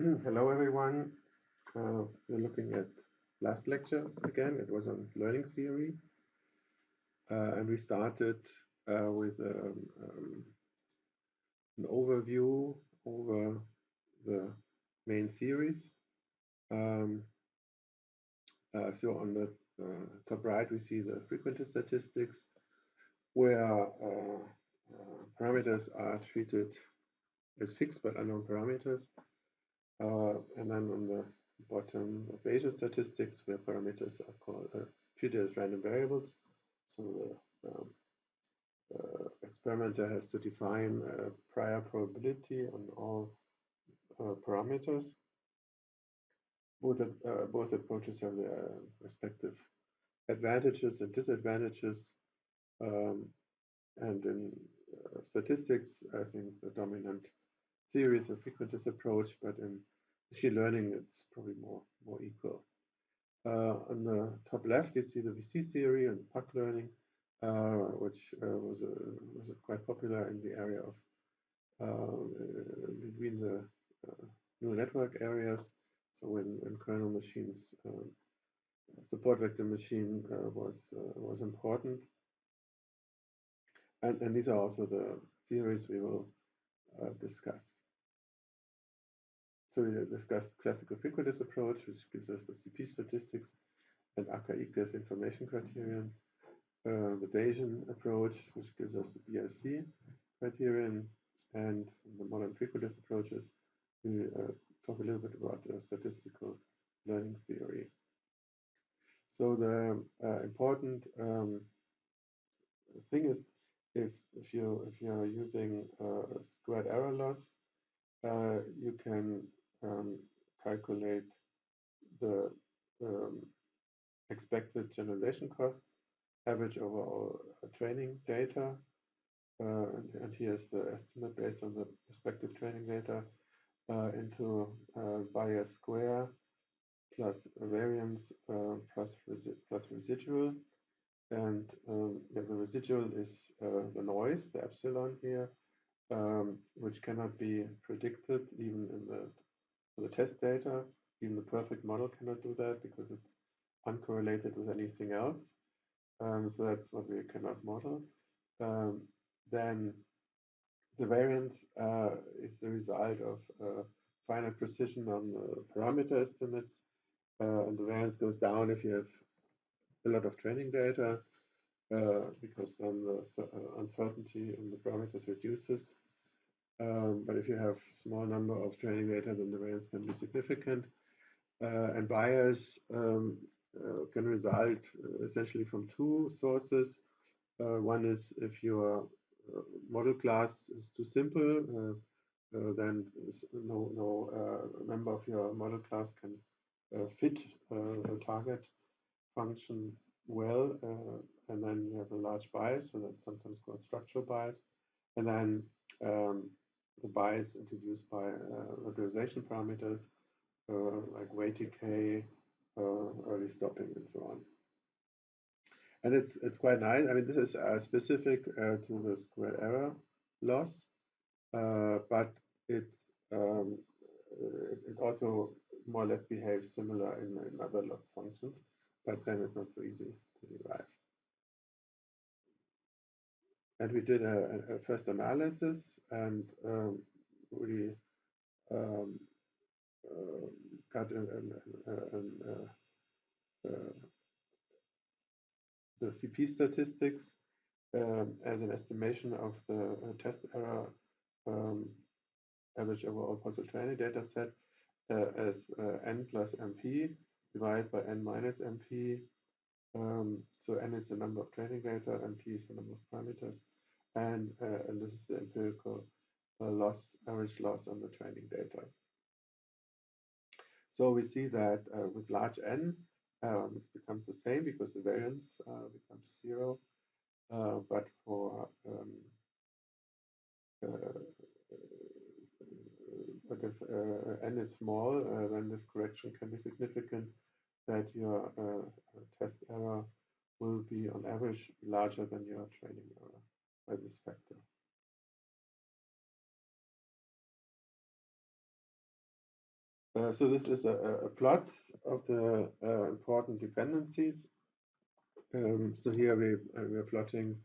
Hello, everyone. We're looking at last lecture again. It was on learning theory, and we started with an overview over the main theories. Um, so on the top right, we see the frequentist statistics, where parameters are treated as fixed but unknown parameters. And then on the bottom, Bayesian statistics, where parameters are treated as random variables. So the experimenter has to define a prior probability on all parameters. Both approaches have their respective advantages and disadvantages. And in statistics, I think the dominant theory is a frequentist approach, but in machine learning, it's probably more equal. On the top left, you see the VC theory and PAC learning, which was quite popular in the area of between the neural network areas. So when kernel machines support vector machine was important, and these are also the theories we will discuss. So we discussed classical frequentist approach, which gives us the CP statistics and AK information criterion. The Bayesian approach, which gives us the BIC criterion, and the modern frequentist approaches, we talk a little bit about the statistical learning theory. So the important thing is, if you are using squared error loss, you can calculate the expected generalization costs, average over all training data, and here's the estimate based on the respective training data into bias square plus variance plus residual. And the residual is the noise, the epsilon here, which cannot be predicted even in the test data. Even the perfect model cannot do that because it's uncorrelated with anything else. So that's what we cannot model. Then the variance is the result of finite precision on the parameter estimates. And the variance goes down if you have a lot of training data, because then the uncertainty in the parameters reduces. But if you have small number of training data, then the variance can be significant. And bias can result essentially from two sources. One is if your model class is too simple, then no member of your model class can fit the target function well, and then you have a large bias, so that's sometimes called structural bias. And then the bias introduced by regularization parameters like weight decay, early stopping, and so on. And it's quite nice. I mean, this is specific to the square error loss, but it also more or less behaves similar in other loss functions, but then it's not so easy to derive. And we did a first analysis, and we got the CP statistics as an estimation of the test error average over all possible training data set as n plus mp divided by n minus mp. So n is the number of training data, mp is the number of parameters, and this is the empirical average loss on the training data. So we see that with large n, this becomes the same because the variance becomes 0. But for but if n is small, then this correction can be significant, that your test error will be on average larger than your training error by this factor. So this is a plot of the important dependencies. So here we're plotting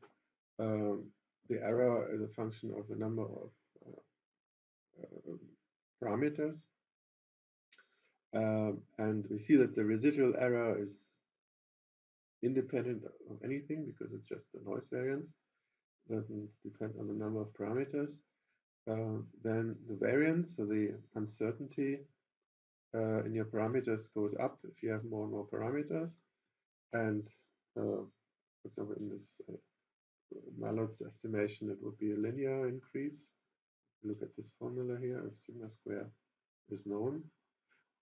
the error as a function of the number of parameters. And we see that the residual error is independent of anything because it's just the noise variance. It doesn't depend on the number of parameters. Then the variance, so the uncertainty in your parameters goes up if you have more and more parameters. And for example, in this Mallot's estimation, it would be a linear increase. Look at this formula here, if sigma square is known.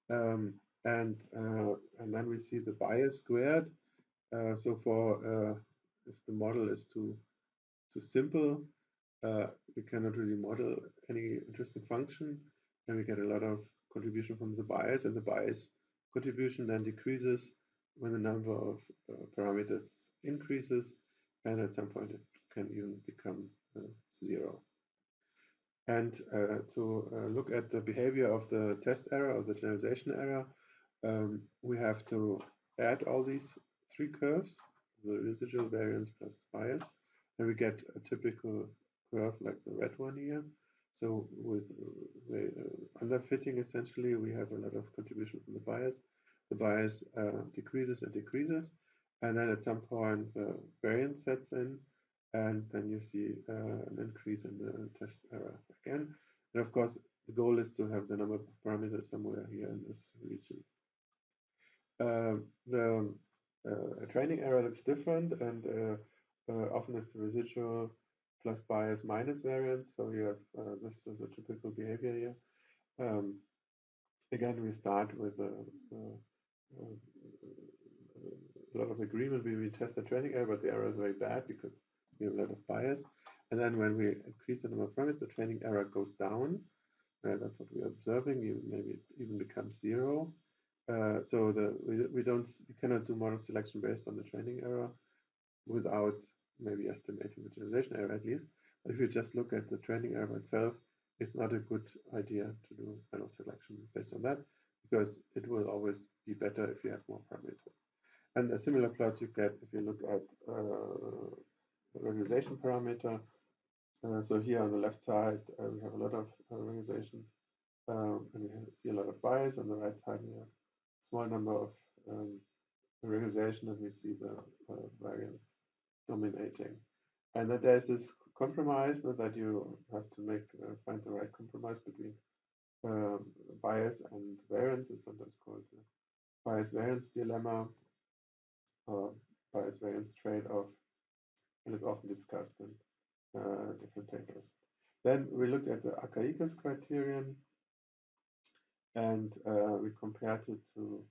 And then we see the bias squared. So for if the model is too simple, we cannot really model any interesting function, and we get a lot of contribution from the bias, and the bias contribution then decreases when the number of parameters increases, and at some point it can even become 0. And to look at the behavior of the test error or the generalization error, we have to add all these three curves, the residual variance plus bias, and we get a typical curve like the red one here. So with the underfitting, essentially, we have a lot of contribution from the bias. The bias decreases and decreases, and then at some point the variance sets in, and then you see an increase in the test error again. And of course, the goal is to have the number of parameters somewhere here in this region. The training error looks different, and often it's the residual plus bias minus variance. So you have this is a typical behavior here. Again, we start with a lot of agreement. We test the training error, but the error is very bad because we have a lot of bias. And then when we increase the number of parameters, the training error goes down. That's what we're observing. Maybe it even becomes 0. So we cannot do model selection based on the training error without maybe estimating the generalization error at least. But if you just look at the training error itself, it's not a good idea to do model selection based on that, because it will always be better if you have more parameters. And a similar plot you get if you look at the regularization parameter. So here on the left side, we have a lot of regularization, and we see a lot of bias. On the right side, we have a small number of regularization, and we see the variance dominating. And that there's this compromise that you have to find the right compromise between bias and variance. Is sometimes called the bias variance dilemma or bias variance trade-off, and it's often discussed in different papers. Then we looked at the Archaicus criterion, and we compared it to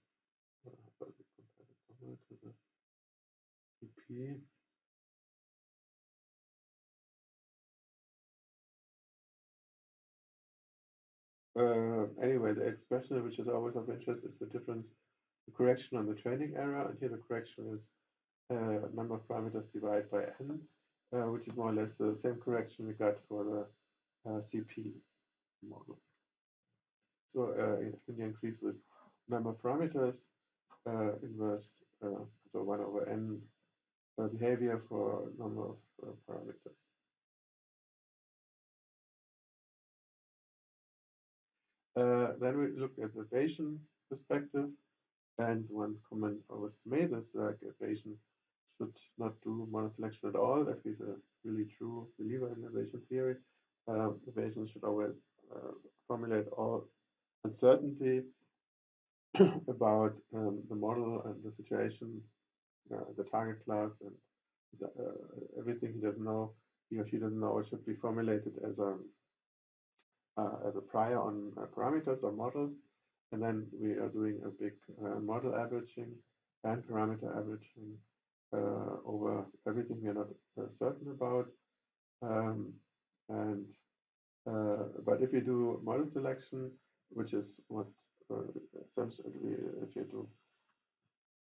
the EP. Anyway, the expression which is always of interest is the difference, the correction on the training error, and here the correction is number of parameters divided by n, which is more or less the same correction we got for the CP model. So when you increase with number of parameters, inverse, so 1 over n behavior for number of parameters. Then we look at the Bayesian perspective, and one comment I was made is that Bayesian should not do model selection at all. If he's a really true believer in the Bayesian theory, the Bayesian should always formulate all uncertainty about the model and the situation, the target class, and everything he doesn't know, he or she doesn't know, should be formulated as a prior on parameters or models. And then we are doing a big model averaging and parameter averaging over everything we are not certain about. But if you do model selection, which is what essentially, if you do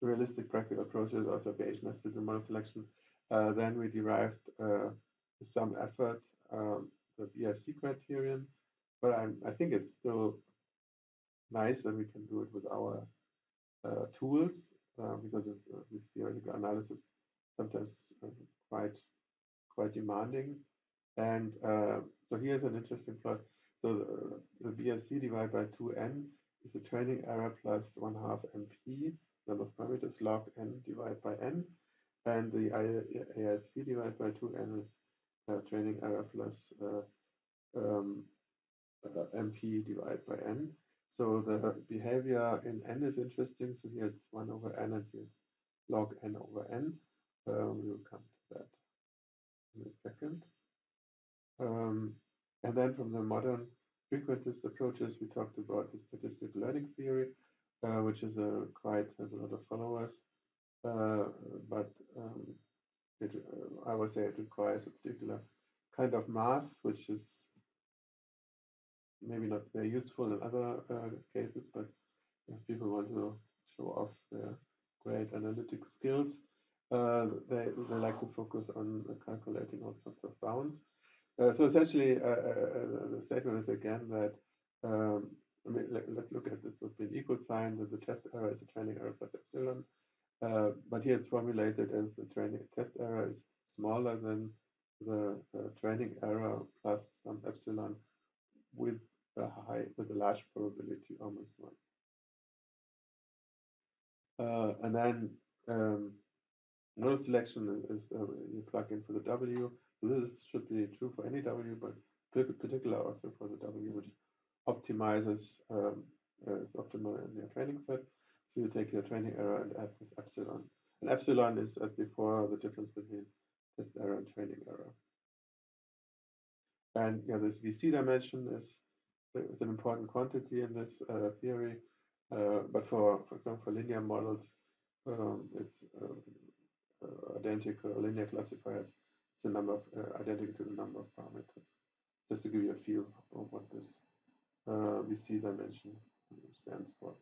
realistic practical approaches, also Bayesian has to do model selection, then we derived with some effort the BIC criterion. But I think it's still nice that we can do it with our tools, because this theoretical analysis sometimes quite demanding. And so here's an interesting plot. So the BSC divided by 2n is the training error plus 1/2 MP, number of parameters, log n divided by n. And the AIC divided by 2n is training error plus um, MP divided by n. So the behavior in n is interesting. So here it's 1 over n, and here it's log n over n. We will come to that in a second. And then from the modern frequentist approaches, we talked about the statistical learning theory, which is has a lot of followers, but I would say it requires a particular kind of math, which is maybe not very useful in other cases, but if people want to show off their great analytic skills, they like to focus on calculating all sorts of bounds. So essentially, the statement is again that, I mean, let's look at this would be an equal sign, that the test error is a training error plus epsilon. But here it's formulated as the test error is smaller than the training error plus some epsilon with a large probability, almost one. And then model selection is you plug in for the W. So this should be true for any W, but particular also for the W, which optimizes is optimal in your training set. So you take your training error and add this epsilon. And epsilon is, as before, the difference between test error and training error. And yeah, this VC dimension is an important quantity in this theory. But for example, for linear models, it's identical linear classifiers. It's the number of identical to the number of parameters. Just to give you a feel of what this VC dimension stands for.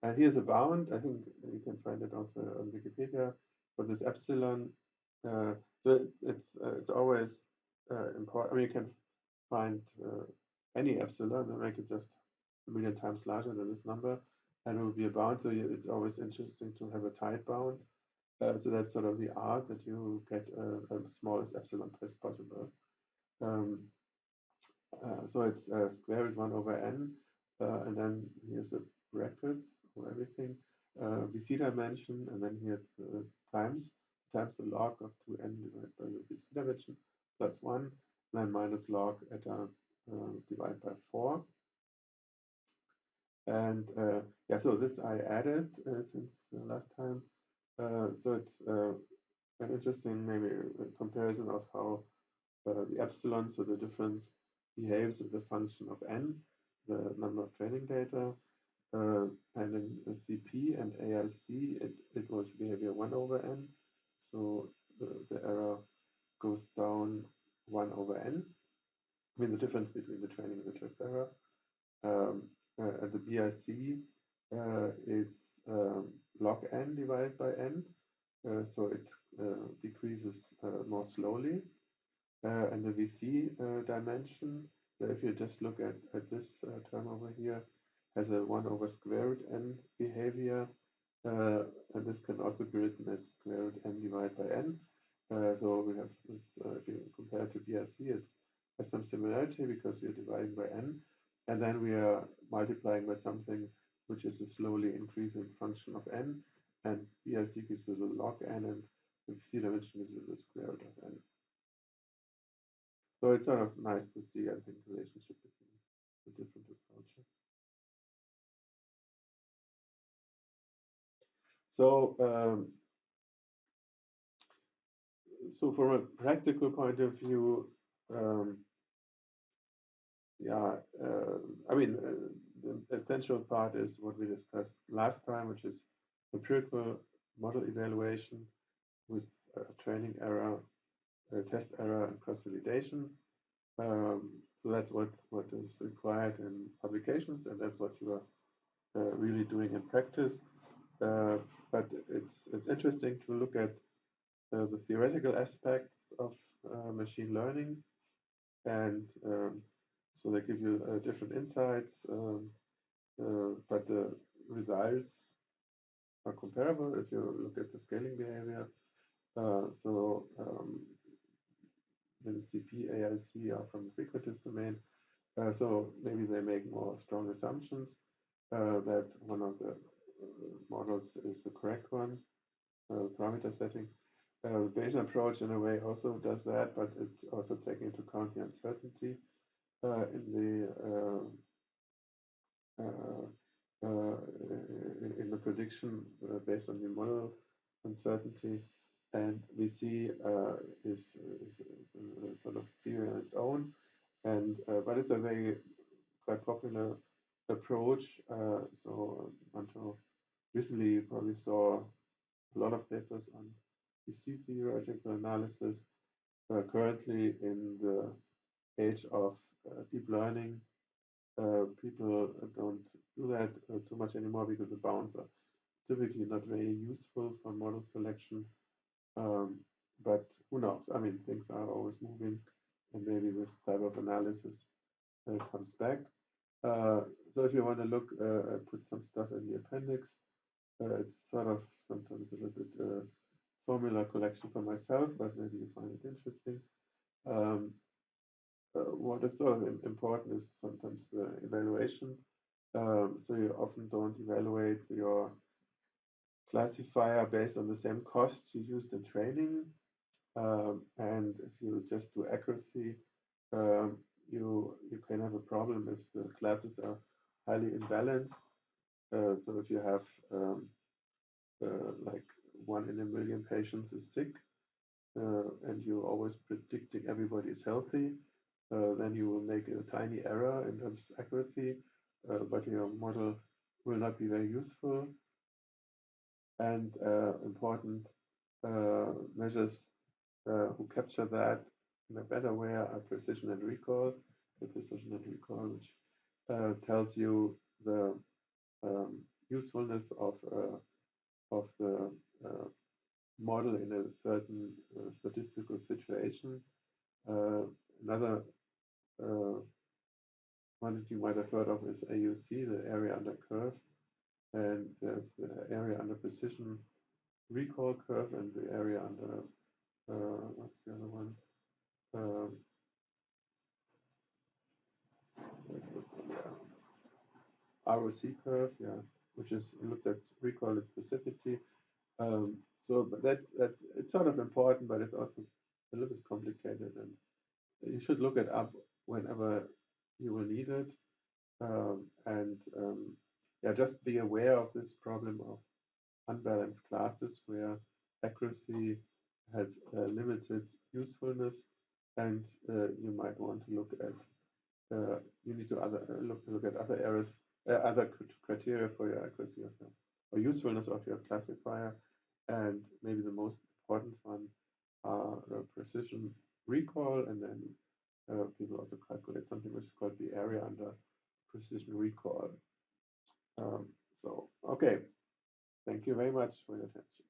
And here's a bound. I think you can find it also on Wikipedia for this epsilon. So it's always important. I mean, you can find any epsilon and make it just a million times larger than this number, and it will be a bound. So it's always interesting to have a tight bound. So that's sort of the art, that you get a smallest epsilon as possible. So it's square root 1 over n, and then here's a bracket for everything, VC dimension, and then here it's times the log of 2n divided by the VC dimension plus 1, and then minus log eta divided by 4. And yeah, so this I added since last time. So it's an interesting maybe comparison of how the epsilon, so the difference, behaves with the function of n, the number of training data, and in the CP and AIC, it was behavior 1 over n, so the error goes down 1 over n. I mean, the difference between the training and the test error. And the BIC is log n divided by n, so it decreases more slowly. And the VC dimension, if you just look at this term over here, has a 1 over square root n behavior, and this can also be written as square root n divided by n. So we have this, if you compare it to BRC, it has some similarity because we are dividing by n, and then we are multiplying by something which is a slowly increasing function of n, and BRC gives us a log n, and the VC dimension gives us the square root of n. So it's sort of nice to see, I think, the relationship between the different approaches. So, so from a practical point of view, yeah, I mean, the essential part is what we discussed last time, which is empirical model evaluation with training error, test error, and cross-validation. So that's what is required in publications, and that's what you are really doing in practice. But it's interesting to look at the theoretical aspects of machine learning, and so they give you different insights. but the results are comparable if you look at the scaling behavior. So the CP, AIC are from the frequentist domain. So maybe they make more strong assumptions that one of the models is the correct one, parameter setting. The Bayesian approach in a way also does that, but it's also taking into account the uncertainty in the prediction based on the model uncertainty. And we see is a sort of theory on its own, and but it's a very quite popular approach. So until recently, you probably saw a lot of papers on PC theoretical analysis. Currently, in the age of deep learning, people don't do that too much anymore because the bounds are typically not very useful for model selection. But who knows? I mean, things are always moving, and maybe this type of analysis comes back. So if you want to look, I put some stuff in the appendix. It's sort of sometimes a little bit formula collection for myself, but maybe you find it interesting. What is sort of important is sometimes the evaluation. So you often don't evaluate your classifier based on the same cost you used in training. And if you just do accuracy, you can have a problem if the classes are highly imbalanced. So if you have like 1 in a million patients is sick, and you're always predicting everybody is healthy, then you will make a tiny error in terms of accuracy, but your model will not be very useful. And important measures who capture that in a better way are precision and recall. The precision and recall, which tells you the usefulness of the model in a certain statistical situation. Another one that you might have heard of is AUC, the area under curve, and there's the area under precision recall curve and the area under what's the other one? ROC curve, yeah, which is looks at recall and specificity. So but that's it's sort of important, but it's also a little bit complicated, and you should look it up whenever you will need it. Yeah, just be aware of this problem of unbalanced classes where accuracy has limited usefulness, and you might want to look at you need to look at other areas, other criteria for your accuracy of your, or usefulness of your classifier, and maybe the most important one are precision recall, and then people also calculate something which is called the area under precision recall. So, okay, thank you very much for your attention.